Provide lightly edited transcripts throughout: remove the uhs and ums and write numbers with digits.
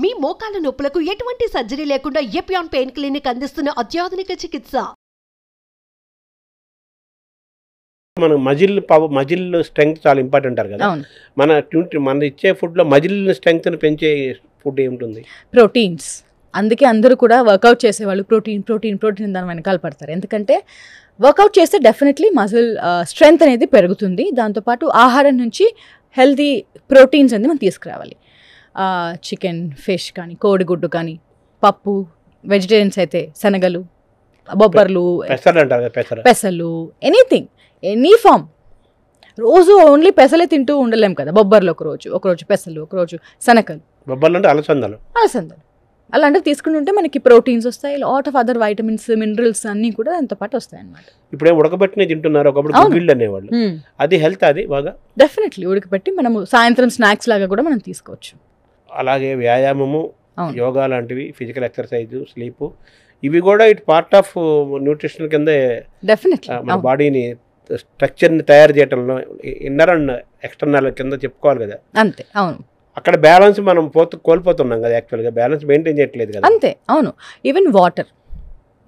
మీ మోకాల నొప్పులకు ఎటువంటి సర్జరీ లేకుండా ఎపియాన్ పెయిన్ క్లినిక్ అందిస్తున్న అత్యాధునిక చికిత్స. మన మజిల్ స్ట్రెంగ్త్ చాలా ఇంపార్టెంట్ అంటారు కదా. మన ఇచ్చే ఫుడ్లో మజిల్ స్ట్రెంగ్త్ని పెంచే ఫుడ్ ఏముంటుంది? ప్రోటీన్స్. అందుకే అందరూ కూడా వర్కౌట్ చేసేవాళ్ళు ప్రోటీన్ దాని వెనకాల పడతారు. ఎందుకంటే వర్కౌట్ చేస్తే డెఫినెట్లీ మజిల్ స్ట్రెంగ్త్ అనేది పెరుగుతుంది. దాంతోపాటు ఆహారం నుంచి హెల్తీ ప్రోటీన్స్ అనేది మనం తీసుకురావాలి. చికెన్, ఫిష్ కానీ, కోడిగుడ్డు కానీ, పప్పు, వెజిటేరియన్స్ అయితే శనగలు, బొబ్బర్లు, పెసలు, ఎనీథింగ్, ఎనీ ఫామ్. రోజు ఓన్లీ పెసలే తింటూ ఉండలేం కదా. బొబ్బర్లు ఒకరోజు పెసలు, ఒకరోజు శనగలు. బొబ్బర్లు అంటే అలసందలు అలాంటివి తీసుకుని ఉంటే మనకి ప్రోటీన్స్ వస్తాయి. Lot of other vitamins, minerals అన్నీ కూడా దాంతో పాటు వస్తాయి అన్నమాట. ఇప్పుడే ఉడకబెట్టిన తింటున్నారు, ఒకప్పుడు గుగ్గిళ్ళు అనేవాళ్ళు. అది హెల్త్, అది బాగా డెఫినెట్లీ ఉడకబెట్టి మనము సాయంత్రం స్నాక్స్ లాగా కూడా మనం తీసుకోవచ్చు. అలాగే వ్యాయామము, యోగా లాంటివి, ఫిజికల్ ఎక్సర్సైజ్, స్లీప్, ఇవి కూడా ఇట్ పార్ట్ ఆఫ్ న్యూట్రిషన్ కింద డెఫినెట్లీ మన బాడీని స్ట్రక్చర్ని తయారు చేయడంలో ఇన్నర్ అండ్ ఎక్స్టర్నల్ కింద చెప్పుకోవాలి కదా. అంతే, అవును. అక్కడ బ్యాలెన్స్ మనం కోల్పోతున్నాం కదా. యాక్చువల్గా బ్యాలెన్స్ మెయింటైన్ చేయట్లేదు కదా. అంతే, అవును. ఈవెన్ వాటర్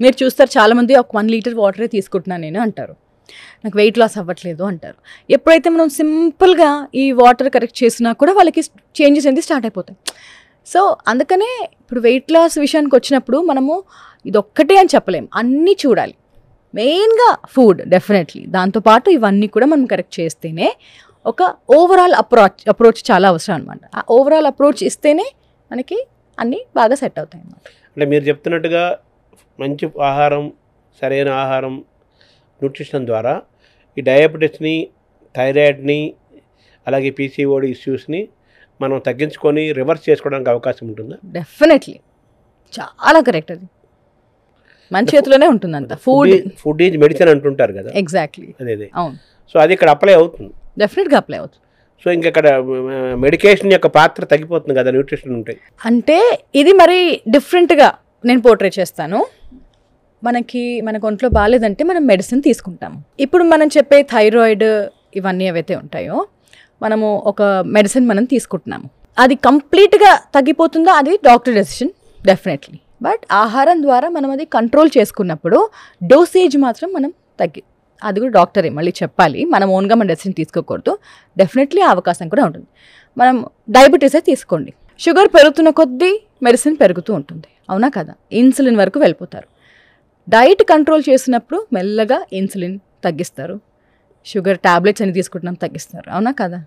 మీరు చూస్తారు, చాలామంది ఒక 1 లీటర్ వాటరే తీసుకుంటున్నాను నేను అంటారు. నాకు వెయిట్ లాస్ అవ్వట్లేదు అంటారు. ఎప్పుడైతే మనం సింపుల్గా ఈ వాటర్ కరెక్ట్ చేసినా కూడా వాళ్ళకి చేంజెస్ అనేది స్టార్ట్ అయిపోతాయి. సో అందుకనే ఇప్పుడు వెయిట్ లాస్ విషయానికి వచ్చినప్పుడు మనము ఇదొక్కటే అని చెప్పలేము, అన్నీ చూడాలి. మెయిన్గా ఫుడ్ డెఫినెట్లీ, దాంతోపాటు ఇవన్నీ కూడా మనం కరెక్ట్ చేస్తేనే ఒక ఓవరాల్ అప్రోచ్ చాలా అవసరం అనమాట. ఆ ఓవరాల్ అప్రోచ్ ఇస్తేనే మనకి అన్నీ బాగా సెట్ అవుతాయి అన్నమాట. అంటే మీరు చెప్తున్నట్టుగా మంచి ఆహారం, సరైన ఆహారం, న్యూట్రిషన్ ద్వారా ఈ డయాబెటీస్ని, థైరాయిడ్ని, అలాగే పీసీఓడి ఇష్యూస్ని మనం తగ్గించుకొని రివర్స్ చేసుకోవడానికి అవకాశం ఉంటుందా? డెఫినెట్లీ, చాలా కరెక్ట్. అది మన చేతిలోనే ఉంటుంది అంత. ఫుడ్ ఈజ్ మెడిసిన్ అంటుంటారు కదా. ఎగ్జాక్ట్లీ, అదే. అవును. సో అది ఇక్కడ అప్లై అవుతుంది, డెఫినెట్గా అప్లై అవుతుంది. సో ఇంకెక్కడ మెడికేషన్ యొక్క పాత్ర తగ్గిపోతుంది కదా న్యూట్రిషన్ ఉంటాయి అంటే. ఇది మరి డిఫరెంట్గా నేను పోర్ట్రే చేస్తాను. మనకు ఒంట్లో బాగాలేదంటే మనం మెడిసిన్ తీసుకుంటాము. ఇప్పుడు మనం చెప్పే థైరాయిడ్ ఇవన్నీ ఏవైతే ఉంటాయో మనము ఒక మెడిసిన్ మనం తీసుకుంటున్నాము. అది కంప్లీట్గా తగ్గిపోతుందా, అది డాక్టర్ డెసిషన్ డెఫినెట్లీ. బట్ ఆహారం ద్వారా మనం అది కంట్రోల్ చేసుకున్నప్పుడు డోసేజ్ మాత్రం మనం అది కూడా డాక్టరే మళ్ళీ చెప్పాలి. మనం ఓన్గా మన డెసిషన్ తీసుకోకూడదు. డెఫినెట్లీ ఆ అవకాశం కూడా ఉంటుంది. మనం డయాబెటీసే తీసుకోండి, షుగర్ పెరుగుతున్న కొద్దీ మెడిసిన్ పెరుగుతూ ఉంటుంది, అవునా కదా. ఇన్సులిన్ వరకు వెళ్ళిపోతారు. డైట్ కంట్రోల్ చేసినప్పుడు మెల్లగా ఇన్సులిన్ తగ్గిస్తారు, షుగర్ ట్యాబ్లెట్స్ అని తీసుకుంటున్నాం తగ్గిస్తారు, అవునా కదా.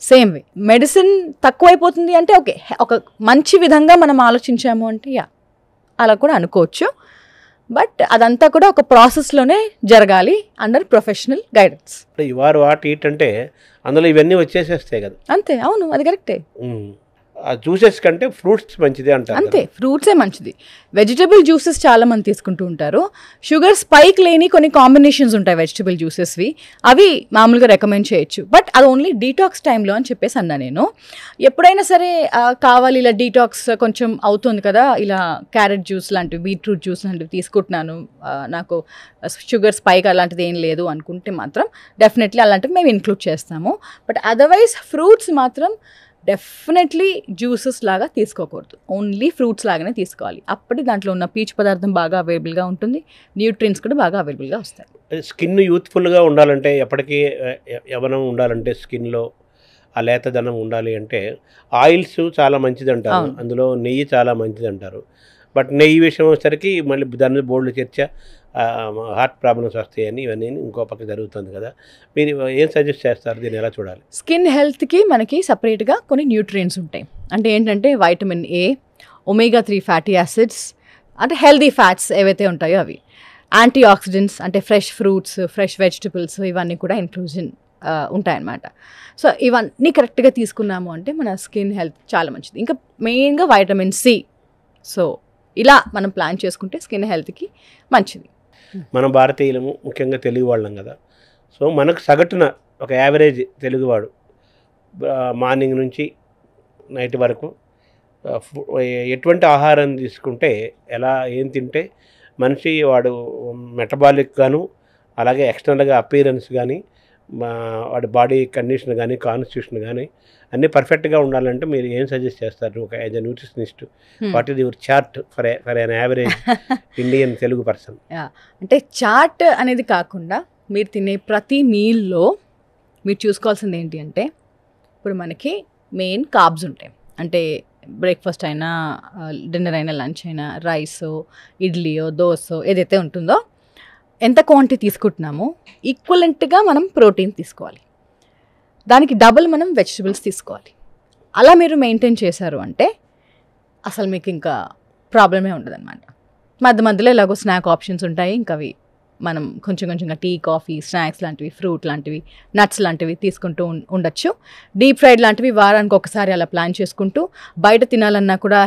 సేమ్ వే మెడిసిన్ తక్కువైపోతుంది అంటే ఓకే, ఒక మంచి విధంగా మనం ఆలోచించాము అంటే అలా కూడా అనుకోవచ్చు. బట్ అదంతా కూడా ఒక ప్రాసెస్లోనే జరగాలి అండర్ ప్రొఫెషనల్ గైడెన్స్. ఇవారు వాటి అంటే అందులో ఇవన్నీ వచ్చేసేస్తాయి కదా. అంతే, అవును, అది కరెక్టే. జ్యూసెస్ కంటే ఫ్రూట్స్ మంచిది అంటారు. అంతే, ఫ్రూట్సే మంచిది. వెజిటబుల్ జ్యూసెస్ చాలా మంది తీసుకుంటూ ఉంటారు. షుగర్ స్పైక్ లేని కొన్ని కాంబినేషన్స్ ఉంటాయి వెజిటబుల్ జ్యూసెస్వి, అవి మామూలుగా రికమెండ్ చేయొచ్చు. బట్ అది ఓన్లీ డీటాక్స్ టైంలో అని చెప్పేసి అన్నా నేను. ఎప్పుడైనా సరే కావాలి ఇలా డీటాక్స్ కొంచెం అవుతుంది కదా, ఇలా క్యారెట్ జ్యూస్ లాంటివి, బీట్రూట్ జ్యూస్ లాంటివి తీసుకుంటున్నాను, నాకు షుగర్ స్పైక్ అలాంటిది ఏం లేదు అనుకుంటే మాత్రం డెఫినెట్లీ అలాంటివి మేము ఇంక్లూడ్ చేస్తాము. బట్ అదర్వైజ్ ఫ్రూట్స్ మాత్రం డెఫినెట్లీ జ్యూసెస్ లాగా తీసుకోకూడదు, ఓన్లీ ఫ్రూట్స్ లాగానే తీసుకోవాలి. అప్పటి దాంట్లో ఉన్న పీచు పదార్థం బాగా అవైలబుల్గా ఉంటుంది, న్యూట్రియన్స్ కూడా బాగా అవైలబుల్గా వస్తాయి. స్కిన్ యూత్ఫుల్గా ఉండాలంటే, ఎప్పటికీ యవ్వనం ఉండాలంటే, స్కిన్లో ఆ లేతదనం ఉండాలి అంటే ఆయిల్స్ చాలా మంచిది అంటారు, అందులో నెయ్యి చాలా మంచిది అంటారు. బట్ నెయ్యి విషయం వచ్చేసరికి మళ్ళీ దాని బోర్డులు చర్చ, హార్ట్ ప్రాబ్లమ్స్ వస్తాయని ఇవన్నీ ఇంకో పక్క జరుగుతుంది కదా. మీరు ఏం సజెస్ట్ చేస్తారు, దీన్ని ఎలా చూడాలి? స్కిన్ హెల్త్కి మనకి సపరేట్గా కొన్ని న్యూట్రియన్స్ ఉంటాయి. అంటే ఏంటంటే vitamin A, omega 3 fatty acids, అంటే హెల్దీ ఫ్యాట్స్ ఏవైతే ఉంటాయో అవి, యాంటీ ఆక్సిడెంట్స్ అంటే ఫ్రెష్ ఫ్రూట్స్, ఫ్రెష్ వెజిటబుల్స్, ఇవన్నీ కూడా ఇంక్లూజన్ ఉంటాయన్నమాట. సో ఇవన్నీ కరెక్ట్గా తీసుకున్నాము అంటే మన స్కిన్ హెల్త్ చాలా మంచిది. ఇంకా మెయిన్గా వైటమిన్ సి. సో ఇలా మనం ప్లాన్ చేసుకుంటే స్కిన్ హెల్త్కి మంచిది. మనం భారతీయులము, ముఖ్యంగా తెలుగు వాళ్ళం కదా. సో మనకు సగటున ఒక యావరేజ్ తెలుగువాడు మార్నింగ్ నుంచి నైట్ వరకు ఎటువంటి ఆహారం తీసుకుంటే, ఏం తింటే మనిషి వాడు మెటబాలిక్ గాను, అలాగే ఎక్స్టర్నల్గా అపీరెన్స్ కానీ, వాడి బాడీ కండిషన్ కానీ కాన్స్టిట్యూషన్ కానీ అన్నీ పర్ఫెక్ట్గా ఉండాలంటే మీరు ఏం సజెస్ట్ చేస్తారు ఒక as a nutritionist? What is your chart for an average Indian Telugu person? అంటే చార్ట్ అనేది కాకుండా మీరు తినే ప్రతి మీల్లో మీరు చూసుకోవాల్సింది ఏంటి అంటే, ఇప్పుడు మనకి మెయిన్ కార్బ్స్ ఉంటాయి. అంటే బ్రేక్ఫాస్ట్ అయినా డిన్నర్ అయినా లంచ్ అయినా రైసో ఇడ్లీయో దోసో ఏదైతే ఉంటుందో ఎంత క్వాంటిటీ తీసుకుంటున్నామో ఈక్వలెంట్గా మనం ప్రోటీన్ తీసుకోవాలి, దానికి డబుల్ మనం వెజిటబుల్స్ తీసుకోవాలి. అలా మీరు మెయింటైన్ చేశారు అంటే అసలు మీకు ఇంకా ప్రాబ్లమే ఉండదన్నమాట. మధ్య మధ్యలో ఎలాగో స్నాక్ ఆప్షన్స్ ఉంటాయి, ఇంకా అవి మనం కొంచెం కొంచెంగా టీ కాఫీ స్నాక్స్ లాంటివి ఫ్రూట్ లాంటివి నట్స్ లాంటివి తీసుకుంటూ ఉండొచ్చు. డీప్ ఫ్రైడ్ లాంటివి వారానికి ఒకసారి అలా ప్లాన్ చేసుకుంటూ, బయట తినాలన్నా కూడా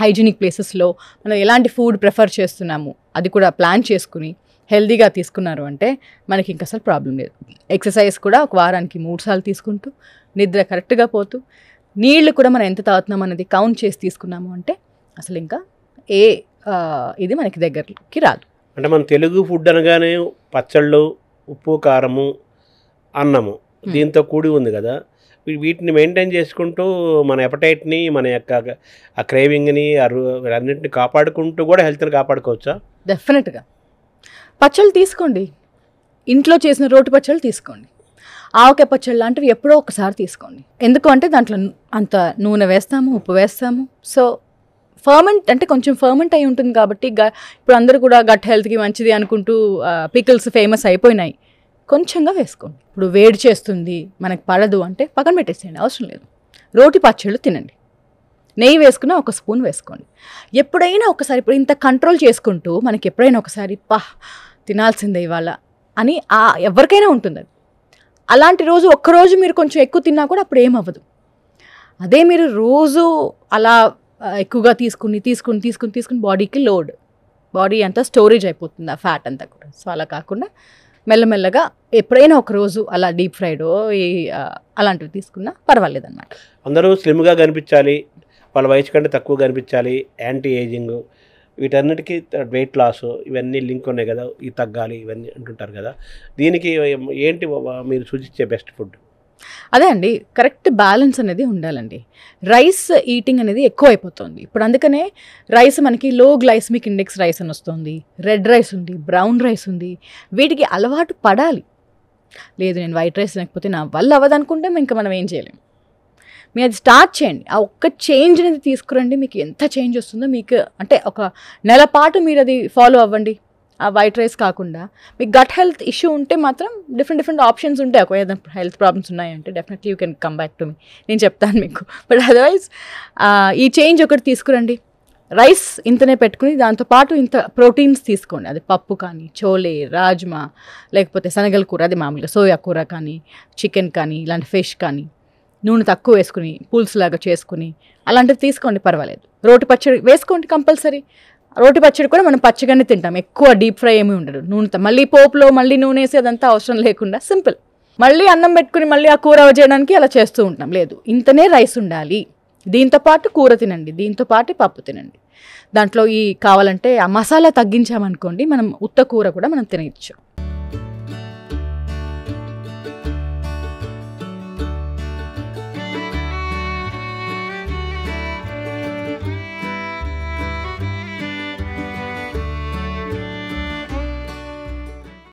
హైజీనిక్ ప్లేసెస్లో మనం ఎలాంటి ఫుడ్ ప్రిఫర్ చేస్తున్నాము అది కూడా ప్లాన్ చేసుకుని హెల్దీగా తీసుకున్నారు అంటే మనకి ఇంకా అసలు ప్రాబ్లం లేదు. ఎక్సర్సైజ్ కూడా ఒక వారానికి 3 సార్లు తీసుకుంటూ, నిద్ర కరెక్ట్గా పోతూ, నీళ్లు కూడా మనం ఎంత తాగుతున్నాం అనేది కౌంట్ చేసి తీసుకున్నాము అంటే అసలు ఇంకా ఇది మనకి దగ్గరికి రాదు. అంటే మన తెలుగు ఫుడ్ అనగానే పచ్చళ్ళు, ఉప్పు, కారము, అన్నము దీంతో కూడి ఉంది కదా. వీటిని మెయింటైన్ చేసుకుంటూ మన ఎపటైట్ని, మన యొక్క ఆ క్రేవింగ్ని, అన్నింటిని కాపాడుకుంటూ కూడా హెల్త్ని కాపాడుకోవచ్చా? డెఫినెట్గా. పచ్చళ్ళు తీసుకోండి, ఇంట్లో చేసిన రోటి పచ్చళ్ళు తీసుకోండి, ఆవకాయ పచ్చళ్ళు లాంటివి ఎప్పుడో ఒకసారి తీసుకోండి. ఎందుకు అంటే దాంట్లో అంత నూనె వేస్తాము, ఉప్పు వేస్తాము, సో ఫర్మెంట్ అంటే కొంచెం ఫర్మెంట్ అయి ఉంటుంది కాబట్టి ఇప్పుడు అందరూ కూడా గట్ హెల్త్కి మంచిది అనుకుంటూ పికిల్స్ ఫేమస్ అయిపోయినాయి. కొంచెంగా వేసుకోండి. ఇప్పుడు వేడి చేస్తుంది మనకు పడదు అంటే పక్కన పెట్టేసేయండి, అవసరం లేదు. రోటి పచ్చళ్ళు తినండి, నెయ్యి వేసుకున్న 1 స్పూన్ వేసుకోండి. ఎప్పుడైనా ఒకసారి ఇప్పుడు ఇంత కంట్రోల్ చేసుకుంటూ మనకి ఎప్పుడైనా ఒకసారి తినాల్సిందే ఇవాళ అని ఎవరికైనా ఉంటుంది అది. అలాంటి రోజు ఒక్కరోజు మీరు కొంచెం ఎక్కువ తిన్నా కూడా అప్పుడు ఏమవ్వదు. అదే మీరు రోజు అలా ఎక్కువగా తీసుకుని బాడీకి లోడ్, బాడీ అంతా స్టోరేజ్ అయిపోతుంది ఆ ఫ్యాట్ అంతా కూడా. సో అలా కాకుండా మెల్లమెల్లగా ఎప్పుడైనా ఒక రోజు అలా డీప్ ఫ్రైడ్ అలాంటివి తీసుకున్నా పర్వాలేదు అన్నమాట. అందరూ స్లిమ్గా కనిపించాలి, వాళ్ళ వయసు కంటే తక్కువ కనిపించాలి, యాంటీ ఏజింగ్, వీటన్నిటికీ వెయిట్ లాస్ ఇవన్నీ లింక్ ఉన్నాయి కదా, ఇవి తగ్గాలి ఇవన్నీ అంటుంటారు కదా. దీనికి ఏంటి మీరు సూచించే బెస్ట్ ఫుడ్? అదే అండి, కరెక్ట్ బ్యాలెన్స్ అనేది ఉండాలండి. రైస్ ఈటింగ్ అనేది ఎక్కువ అయిపోతుంది ఇప్పుడు. అందుకనే రైస్ మనకి లో గ్లైసమిక్ ఇండెక్స్ రైస్ అని వస్తుంది, రెడ్ రైస్ ఉంది, బ్రౌన్ రైస్ ఉంది. వీటికి అలవాటు పడాలి. లేదు నేను వైట్ రైస్ లేకపోతే నా వల్ల అవ్వదనుకుంటే ఇంకా మనం ఏం చేయలేము. మీరు అది స్టార్ట్ చేయండి, ఆ ఒక్క చేంజ్ అనేది తీసుకురండి. మీకు ఎంత చేంజ్ వస్తుందో మీకు అంటే ఒక నెల పాటు మీరు అది ఫాలో అవ్వండి. ఆ వైట్ రైస్ కాకుండా మీకు గట్ హెల్త్ ఇష్యూ ఉంటే మాత్రం డిఫరెంట్ ఆప్షన్స్ ఉంటాయి. ఒక ఏదైనా హెల్త్ ప్రాబ్లమ్స్ ఉన్నాయంటే definitely you can come back to me, నేను చెప్తాను మీకు. బట్ అదర్వైజ్ ఈ చేంజ్ ఒకటి తీసుకురండి. రైస్ ఇంతనే పెట్టుకుని దాంతోపాటు ఇంత ప్రోటీన్స్ తీసుకోండి. అది పప్పు కానీ, చోలే, రాజ్మా, లేకపోతే శనగల కూర, అది మామూలుగా సోయా కూర కానీ, చికెన్ కానీ, ఇలాంటి ఫిష్ కానీ, నూనె తక్కువ వేసుకుని పులుసులాగా చేసుకుని అలాంటివి తీసుకోండి, పర్వాలేదు. రోటి పచ్చడి వేసుకోండి కంపల్సరీ. రోటి పచ్చడి కూడా మనం పచ్చగానే తింటాం, ఎక్కువ డీప్ ఫ్రై ఏమీ ఉండదు. నూనెతో మళ్ళీ పోపులో మళ్ళీ నూనె వేసి అదంతా అవసరం లేకుండా సింపుల్. మళ్ళీ అన్నం పెట్టుకుని మళ్ళీ ఆ కూర చేయడానికి అలా చేస్తూ ఉంటాం. లేదు, ఇంతనే రైస్ ఉండాలి, దీంతో పాటు కూర తినండి, దీంతో పాటు పప్పు తినండి. దాంట్లో కావాలంటే ఆ మసాలా తగ్గించామనుకోండి, మనం ఉత్త కూర కూడా మనం తినచ్చు.